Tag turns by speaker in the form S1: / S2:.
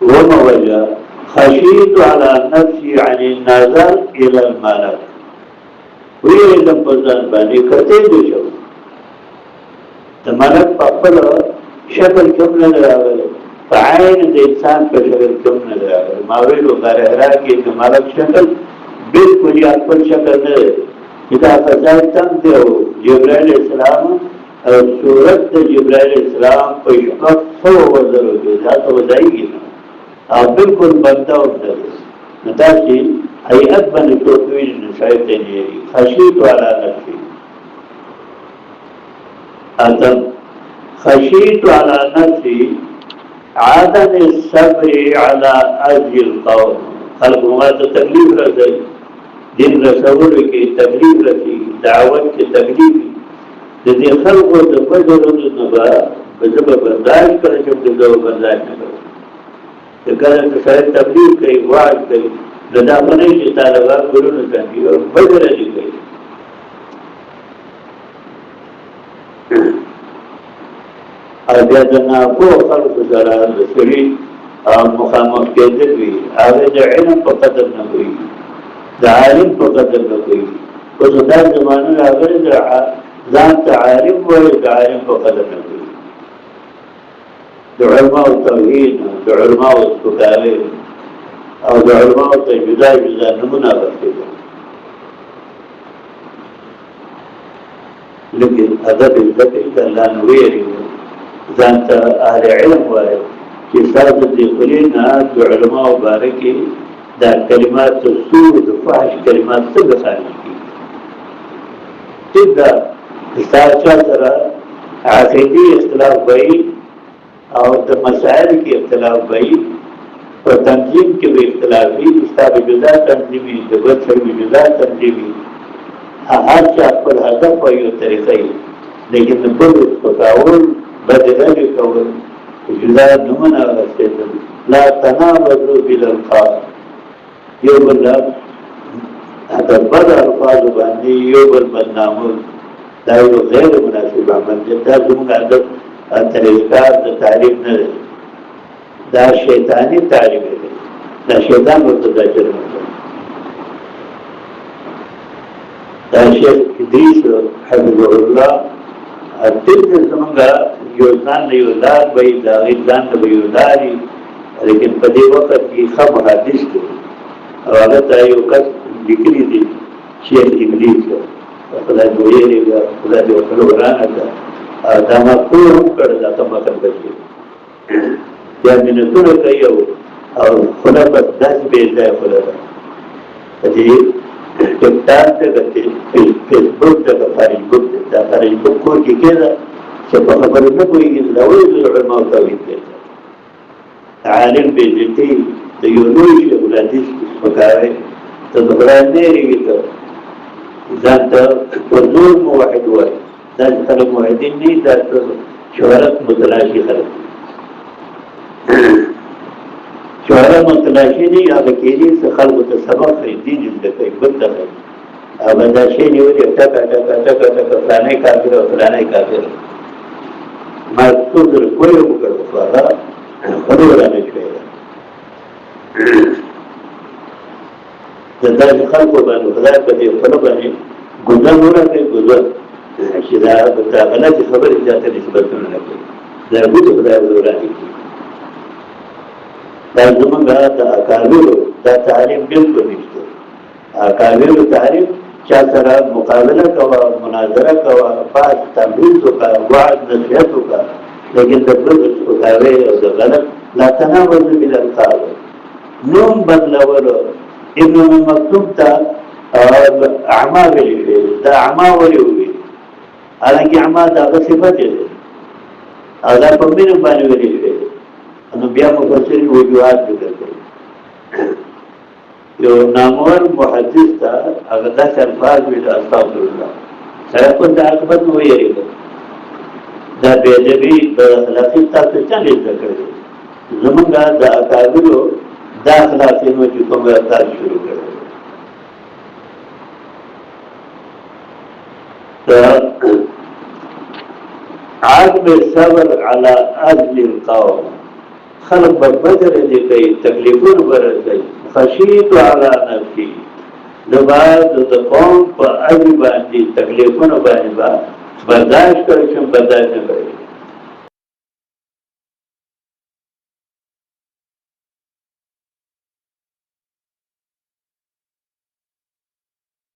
S1: وما وجه خشيت على نفسي عن النظر إلى الملك ويعلم بزن باني كتير شو الملك بقبل شكل كم نظر آغل فعين الإنسان بشكل كم نظر آغل ماويل وغير هراكي الملك شكل بالكل أقبل شكل نظر إذا فزاي تم ديو جبرائيل السلام صورت جبرائيل السلام پشکت سو وزر ہوگی ذات وزائی گی نا بالکل بندہ ہوتا ہے نتاشی حیعت بن توقوی نشایت نیری خشیت والا نفسی ادم خشیت والا نفسی عدم الصبر على اذی القوم خلق ما تو تکلیف رسائی دن رسول کی تکلیف رسی دعوت کی تکلیف دې خلکو د بدرونو نه به زه به برداشت کړی شم چې زه به برداشت نه کوم چې کله چې سړی تبلیغ کوي وعظ کوي نو دا به نه وي چې طالبان ګلونه کاندي او بدره دې کوي او بیا د ناپوه خلکو سره د سړي مخامخ کېدل وي هغه د علم په قدر نه پوهېږي د عالم په قدر نه پوهېږي اوس دا زمانه راغلې د ذات عالم ويد عالم فقد نبي علماء التوحيد علماء السكاوي او علماء الجزاء جزاء نمنا بسيطة لكن أدب الذكي لا نويري ذات أهل علم ويد في سادة الدخلين علماء باركي دا كلمات السوء فحش كلمات صدق خارجي تبدأ استاچا سره عقیدی اختلاف بئی او د مسائل کی اختلاف بئی و تنظیم کی بھی اختلاف بئی استاب جدا تنظیمی دبت سرمی جدا تنظیمی هر چا پر هدف و یو طریقی لیکن بل پکاول بدلل کول جدا نمن آغستیدن لا تنابضوا بالالقاب یو بل حتی بد الفاظ باندی یو بل بدنامول دا یو غیر مناسب عمل دی دا زموږ عادت طریقار د تعریف نه دی دا شیطانی تعریف دی دا شیطان ورته دا جرم دی دا شیخ ادریس حفظه الله دلته زموږ یو ځان نه یو لار به وي د هغې ځان نه به یو لار وي لیکن په دې وخت کې ښه محدث دی او هغه ته یو کس لیکلي دي شیخ ابلیس خدای دویری گا خدای دیو خلو رانا کا دا ما کور هم کرده تا ما کن بچی یا منتون کئی او خدا بس دس بیزای خدا دا تجی ٹکتان تا گتی فیس بک تا خارج بک تا خارج بک کور کی کیدا چه پا خبر نکوئی گی لوی دو علماء تاوید کیدا عالم بیزتی تا یو نوی شیخ الحدیث مکاوی تا دخلان نیری گی تا ذات وزور موحد واي ذات خلق موحدين ني ذات شهرت متلاشي خلق شهرت متلاشي ني هذا كيدي خلق تسبق في الدين الذكي بالدخل هذا دا شيء يودي تكا تكا تكا تكا فلاني كافر وفلاني كافر ما تصدر كوي مكر فهذا خلولا نشوية دا خلقو باندې خدای په دې خپل باندې ګذر ورته ګذر چې دا په غلطه خبره ځاته نسبت نه کوي دا ګذر خدای ورته دا زمونږ د اکابر دا تعریف بالکل نشته اکابر تعریف چا سره مقابله کوه مناظره کوه باز تمهید وکړه وعظ نصیحت وکړه لیکن د بل سپکاوی او د غلط لا تنابضوا بالالقاب نوم بدلولو ابن مکتوم تا اعما ویلی دا اعما ولی ہوئی حالانکہ اعما دا صفت ہے دا په مینه باندې ویلی نو بیا مفسرین وجوهات ذکر کړي یو نامور محدث تا هغه داسې الفاظ ویل استغفر الله سره په د عاقبت نو ویریږي دا به ادبي د اخلاقي تاسو څنګه ذکر کړي زمونږ د اکابرو دا اخلاقینو چې کوم تاسو شروع کړو عدم الصبر على أهل القوم خلق بدر دي کوي تکلیفونه ورته خشیت علی نفسی د بعد د قوم په اړه باندې تکلیفونه باندې برداشت کوي چې برداشت نه کوي